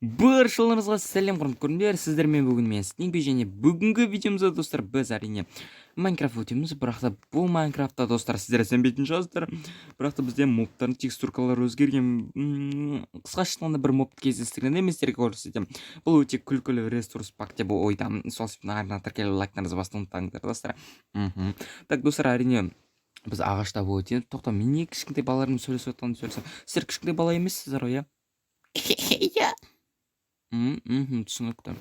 Баршаларыңызға сәлем құрметті көрермендер, сіздермен бүгін мен Снегби және бүгінгі видеомызда достар біз әрине Майнкрафт өтеміз, бірақ та бұл Майнкрафтта достар сіздер сенбейтін шығарсыздар, бірақ та бізде мобтардың текстуркалары өзгерген. Қысқаша айтқанда бір мобты кездестірген еместерге көрсетемін. Бұл өте күлкілі ресурс пак деп ойдамын. Сол себептен арнаған тіркеліп лайктарыңызды басты ұмытпаңыздар достар. Так достар, әрине біз ағашта өтеміз. Тоқта, мен не кішкентай балалармен сөйлесіп отқанын сөйлесем. Сіздер кішкентай бала емессіздер ғой, иә? Түсінікті.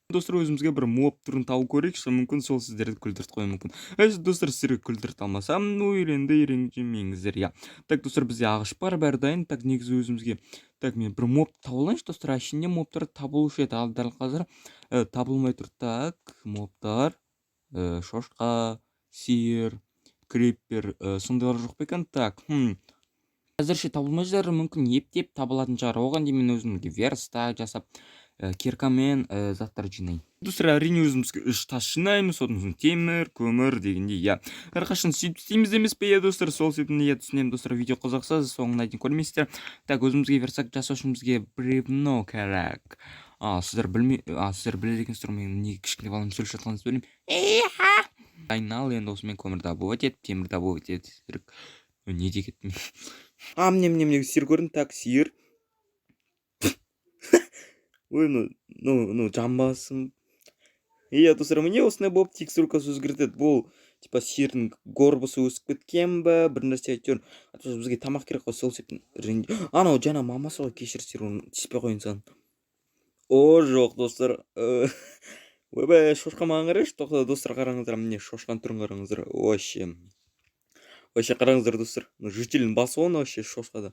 Достар, өзімізге бір моб түрін тауып көрейік, мүмкін сол сіздерді күлдірт қойы мүмкін. Достар, сіздерге күлдірт алмасам, үйренжімеңіздер, иә. Так, достар, бізде ағаш бар, бәрі дайын. Так, негізі өзімізге. Так, мен бір моб табылайыншы, достар, әшінде мобтар табылушы еді, ал дәл қазір табылмай тұр. Так, мобтар, шошқа, сиыр, криппер, сондайлар жоқ па екен? Так, әзірше табылмай жатыр, мүмкін ептеп табылатын шығар. Оған дейін мен өзімге верстак жасап, киркамен заттар жинаймын. Достар, әрине өзімізге 3 тас жинаймыз, содан соң темір, көмір дегендей, иә. Әрқашан сөйтіп істейміз емес пе, иә достар, сол себептен иә түсінемін достар, видео қызықса соңына дейін көрмейсіздер. Так, өзімізге верстак жасау үшін бізге бревно керек. Сіздер білер екенсіздер, мен неге кішкене балам сөйлесіп жатқаныңызды білмеймін. Айнал енді осымен көмір добывать етіп, темір добывать етіп. Не де кеттім. Мне сиыр көрін, так, сиыр. Ой, ну, жамбасым. Иә, достар, мне осындай болып текстуркасы өзгертеді. Бұл, типа, сиырдың горбысы өсіп кеткен бе, бір нәрсе әйтеуір. Бізге тамақ керек қой, сол себептен ренде. Анау жаңа мамасы ғой, кешірсіздер, оны тиіспей қойын сан. О, жоқ, достар. Ойбай, шошқа маған қарайшы. Тоқта, достар, қараңыздар, міне шошқан түрін қараңыздар. Вообще қараңыздар, достар. Жителін басы оны вообще шошқада.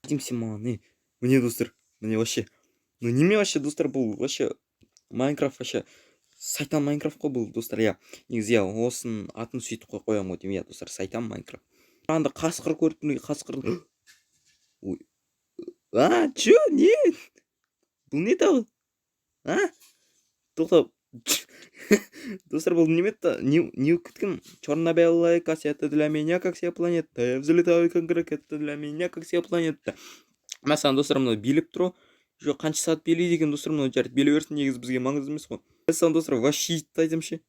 Деймсе маған, міне, достар, міне вообще. Ну, неме вообще, достар, бұл вообще Майнкрафт вообще сайтан Майнкрафт қой бұл, достар, иә. Негізі, иә, осының атын сөйтіп қоямын ғой деймін, иә, достар, сайтан Майнкрафт. Анда қасқыр көріп тұрмын, қасқыр. Ой. Чё? Не? Бұл не тағы? Тоқта. Достар, бұл неметті? Не күткім? Черно-белая кассета для меня, как вся планета. Я взлетаю, как ракета для меня, как вся планета. Мәселен, достар, мұны биліп тұру. Жоқ, қанша сағат билейді екен, достар, мұны жарты биле берсін, негізі бізге маңызды емес қой. Мәселен, достар, вообще айтайдым ше.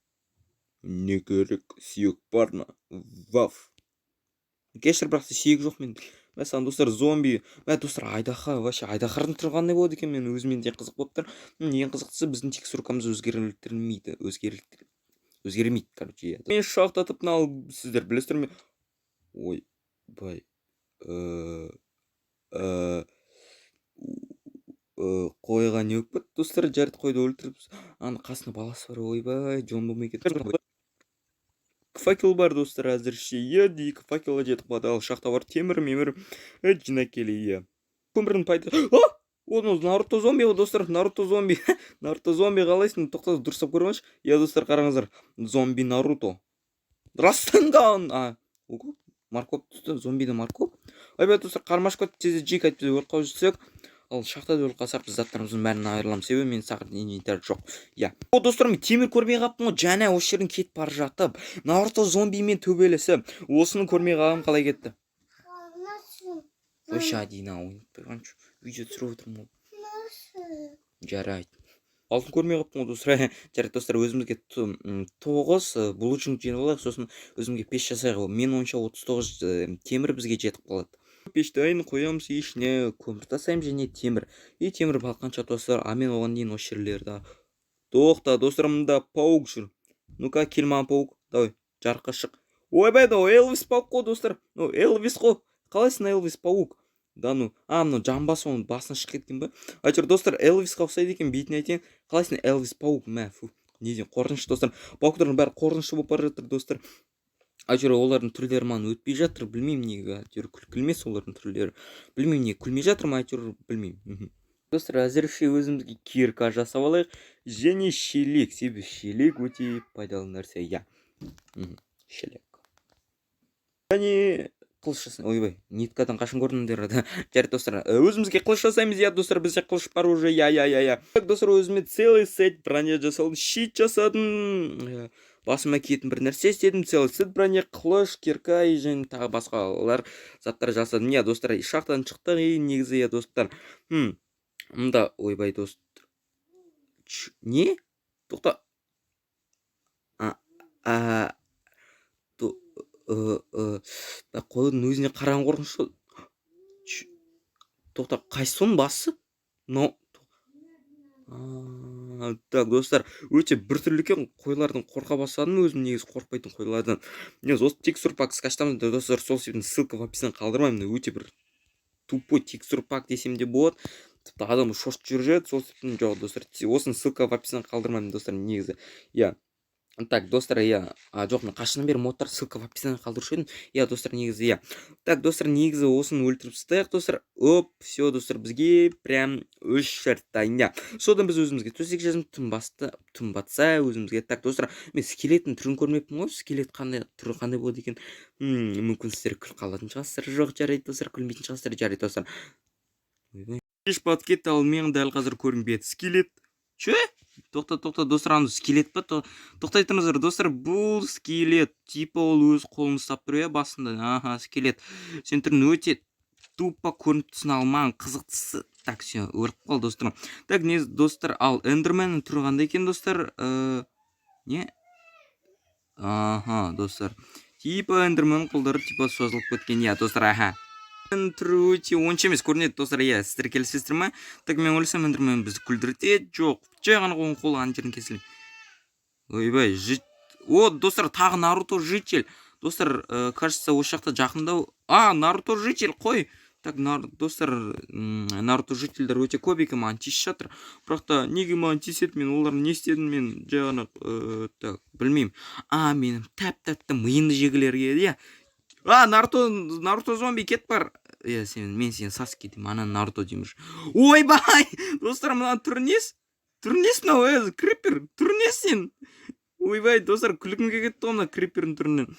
Не керек, сүйек бар ма? Ваф. Кешір, бірақ сүйек жоқ мен. Мәселен, достар, зомби. Достар, айдаһардың тұрғандай болады екен, мен өзімен де қызық болып тұр. Ең қызықтысы, біздің текстуркамыз өзгермейді, короче. Мен шақтатып алып, сіздер білесіздер ме? Ой, бай. Қойға не өкпет, достар, жарты қойды өлтіріп, аны қасына баласы бар, ойбай, жон болмай кетті. Факел бар, достар, әзірше, екі факелға жетіп бады, ал шақта бар темір, жинақ келей, көмірдің пайда. Оны Наруто зомби, достар, Наруто зомби. Наруто зомби қалайсың, тоқтады, дұрыстап көріңізші. Достар, қараңыздар, зомби Наруто. Растанған. Маркоп түсті, зомбиді Маркоп. Ойбай, достар, қармашқа тезде жек айтып өрт қау жүрсек. Ал шақтады өліп қалсақ, біз заттарымыздың бәрін айырылам. Себебі мен сақырт инвентар жоқ. Иә. Достар, мен темір көрмей қаптым ғой. Жаңа осы жерден кетіп бара жатып. Наруто зомбимен төбелесі. Осыны көрмей қалғым, қалай кетті? Вообще адина ойнап видео түсіріп отырмын ғой. Жарайды. Алтын көрмей қаптым ғой, достар. Жарайды, достар, өзімізге 9 булыжың жинап алайық, сосын өзімге пеш жасайық. Мен ойынша 39 темір бізге жетіп қалады. Пешті айын қоямыз, ішіне көмір тасаймыз және темір. Темір балқанша, достар, мен оған дейін осы жерлерді. Тоқта, достар, мұнда паук жүр. Ну-ка, кел маған паук. Давай, жарыққа шық. Ойбай, Элвис паук қой, достар. Элвис қой. Қалайсың, Элвис паук? Мынау жамбасы оның басына шығып кеткен ба? Әйтеуір, достар, Элвисқа ұқсайды екен, бетіне айтайын. Қалайсың, Элвис паук? Неден қорқынышты, достар. Пауктардың бәрі қорқынышты болып бара жатыр, достар. Әйтеуір, олардың түрлері маған өтпей жатыр, білмеймін неге. Әйтеуір, күлмес олардың түрлері. Білмеймін неге күлмей жатыр ма, әйтеуір, білмеймін. Достар, әзірше өзімізге кирка жасап алайық. Және шелек. Себебі шелек өте пайдалы нәрсе, иә. Шелек. Және қылыш жасаймыз. Ойбай, ниткадан қашын көрдіңдер. Жарайды, достар, өзімізге қылыш жасаймыз, иә, достар, бізде қылыш бар уже, иә. Достар, өзіме целый сет броня жасадым, щит жасадым. Басыма киетін бір нәрсе істедім, целый сет броня, қылыш, кирка және тағы басқалар заттар жасадым. Иә, достар, шақтан шықтық, негізі, иә, достар. мында ойбай достар. Не? Тоқта. А, а, то, қойдың өзіне қараған қорқынышты. Тоқта, қайсының басы? Но, так, достар, өте біртүрлі екен. Қойлардың қорқа бастадым, өзім негізі қорқпайтын қойлардан. Негізі осы текстур пак скачтамын, достар, сол себептен ссылка в описании қалдырмаймын. Өте бір тупой текстур пак десем де болады. Тіпті адам шошып жүреді, сол себептен жоқ, достар. Осыны ссылка в описании қалдырмаймын, достар, негізі. Иә. Так, достар, иә. Жоқ, мен қашынан бері модтар ссылка в описании қалдырушы едім. Иә, достар, негізі, иә. Так, достар, негізі осыны өлтіріп тастайық, достар. Оп, все, достар, бізге прям 3 шарт дайын, иә. Содан біз өзімізге төсек жазып тұнбатса өзімізге. Так, достар, мен скелеттің түрін көрмеппін ғой. Скелет түрі қандай болады екен. Мүмкін сіздер күл қалатын шығарсыздар. Жоқ, жарайды, достар, күлмейтін шығарсыздар. Жарайды, достар. Еш бат кетті, ал мен дәл қазір көрінбеді. Скелет. Че? Тоқта, достар, аны скелет па? Тоқтай тұрыңыздар, достар, бұл скелет. Типа ол өз қолын ұстап тұр, иә, басында. Аха, скелет. Сен түрін өте тупа көрініп түсін алмаған, қызықтысы. Так, все, өріп қал, достар. Так, не, достар, ал эндерменнің түрі қандай екен, достар? Не? Аха, достар. Типа эндерменнің қолдары типа созылып кеткен, иә, достар, аха. Түрі өте онша емес көрінеді, достар, иә, сіздер келісесіздер ме? Так, мен ойласам эндермен бізді күлдіреді. Жоқ, жай ғана қолын ана жерін кесілген. Ойбай, о, достар, тағы Наруто житель. Достар, кажется, осы жақта жақындау. Наруто житель, қой. Так, достар, Наруто жительдер өте көп екен, маған тиісіп жатыр. Бірақ та неге маған тиіседі, мен олардың не істедім, мен жай ғана так, білмеймін. Менің тәп-тәтті миымды жегілерге, иә. Наруто зомби кет бар. Иә, мен сені Саске деймін, ана Наруто деймін. Ойбай, достар, мына түрінес? Түрінес мынау, крипер, түрінес сен. Ойбай, достар, күлкім кетті ғой мына крипердің түрінен.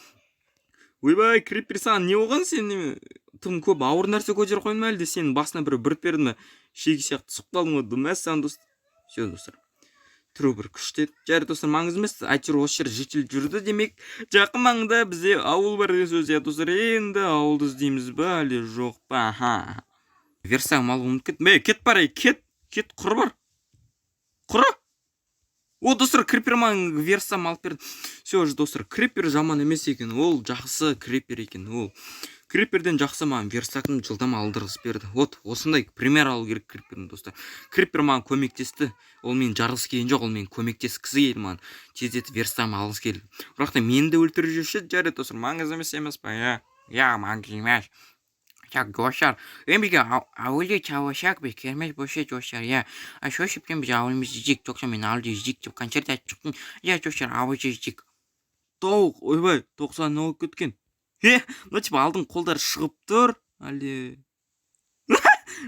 Ойбай, крипер, саған не болған, сен неме? Тым көп ауыр нәрсе көтеріп қойдың ба әлде сенің басына бір бүріп берді ме? Шеге сияқты түсіп қалдың ғой, мәссаған, достар. Все, достар. Түрі бір күшті. Жарайды, достар, маңыз емес. Әйтеуір осы жер житель жүрді, демек жақын маңда бізде ауыл бар деген сөз. Иә, достар, енді ауылды іздейміз ба, әлде жоқ па? Аха. Версаң мал ұмытып кет. Кет бар, кет құр бар. Құры? О, достар, крипер маған версам алып берді. Все, достар, крипер жаман емес екен. Ол жақсы крипер екен. Ол криперден жақсы маған версакын жылдама алдырғыз берді. Вот, осындай пример алу керек криперден, достар. Крипер маған көмектесті. Ол мен жарғысы келген жоқ, ол мен көмектескісі келді маған. Тездетіп версам алғысы келді. Бірақ та мені де өлтіріп жүрші, жарайды, достар, маңыз емес па? Я, маңыз емес. Так, достар, бізге ауылды чауашақ біз кермес бошы, достар, иә. Сол себептен біз ауылымызды жек, тоқсан мен ауылды жек деп концерт айтып шықтым. Иә, достар, ауылды жек. Тоқ, ойбай, 90 не болып кеткен? Мына типа алдың қолдары шығып тұр, әлде.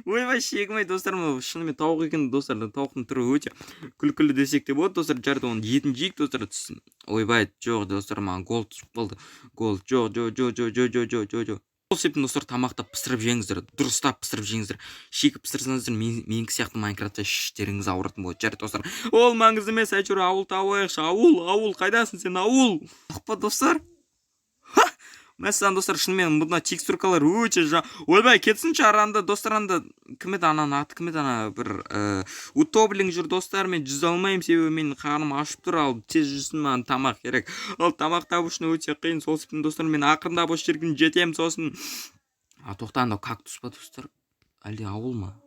Ойбай, шегімай, достар, шынымен тауық екен, достар, тауықтың түрі өте күлкілі десек те болады, достар, жарайды, оның етін жейік, достар, түсін. Ойбай, жоқ, достар, маған гол түсіп қалды. Гол, жоқ. Сол себептен, достар, тамақты пісіріп жеңіздер, дұрыстап пісіріп жеңіздер. Шекіп пісірсеңіздер, менікі сияқты Майнкрафтта іштеріңіз ауыратын болады. Жарайды, достар. Ол маңызды емес, әйтеуір ауыл тауайықшы. Ауыл, қайдасың сен, ауыл? Ақпа, достар? Мәселен, достар, шынымен бұна текстуркалар өте ойбай, кетсінші аранда, достар, анда кім еді ананың аты, кім еді ана бір утоблинг жүр, достар, мен жүз алмаймын, себебі мен қарным ашып тұр, ал тез жүзсін, маған тамақ керек. Ал тамақ табу үшін өте қиын, сол себептен, достар, мен ақырындап осы жерге жетемін, сосын. Тоқта, анда кактус па, достар? Әлде ауыл ма?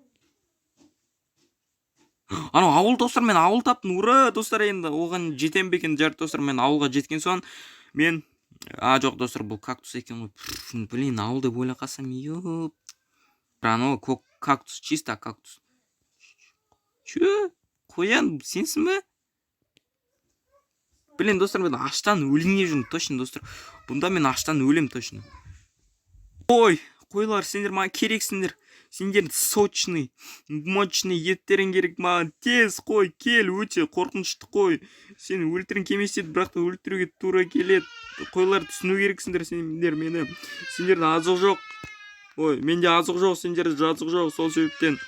Анау ауыл, достар, мен ауыл таптым, ура, достар, енді оған жетем бе екен, жарты, достар, мен ауылға жеткен соң мен жоқ, достар, бұл кактус екен ғой. Блин, ауыл деп ойлап қалсам, анау кактус, чисто кактус. Че? Қоян, сенсің бе? Блин, достар, мен аштан өліне жүрмін, точно, достар. Бұнда мен аштан өлем, точно. Ой, қойлар, сендер маған керексіңдер. Сендер сочный, мощный еттерің керек маған. Тез қой, кел, өте қорқынышты қой. Сен өлтірін кеместеді, бірақ та өлтіруге тура келеді. Қойлар, түсіну керексіңдер сендер мені. Сендерде азық жоқ. Ой, менде азық жоқ, сендерде жазық жоқ. Сол себептен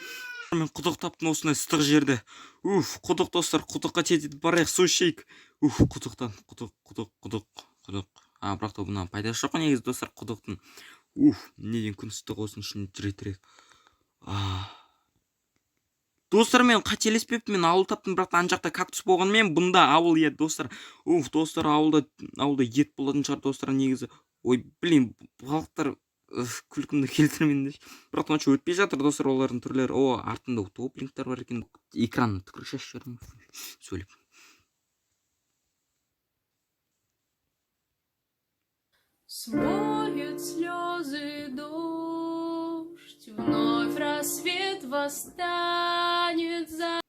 мен құдық таптым осындай ыстық жерде. Құдық, достар, құдыққа жетіп барайық, су ішейік. Құдықтан, құдық. Бірақ та бұнан пайдасы жоқ негізі, достар, құдықтың. Неден күн ыстық осының ішінде жүретірек. Достар, мен қателеспеппін, мен ауыл таптым, бірақ ана жақта кактус болғанмен бұнда ауыл еді достар. Достар, ауылда ет болатын шығар достар негізі. Ой, блин, балықтар күлкімді келтірмеңдерші. Бірақ ночью өтпей жатыр достар, олардың түрлері. Артында утопленктер бар екен. Экранына түкіріп шашып жібердім сөйлеп. Смоет слезы дождь, вновь рассвет восстанет за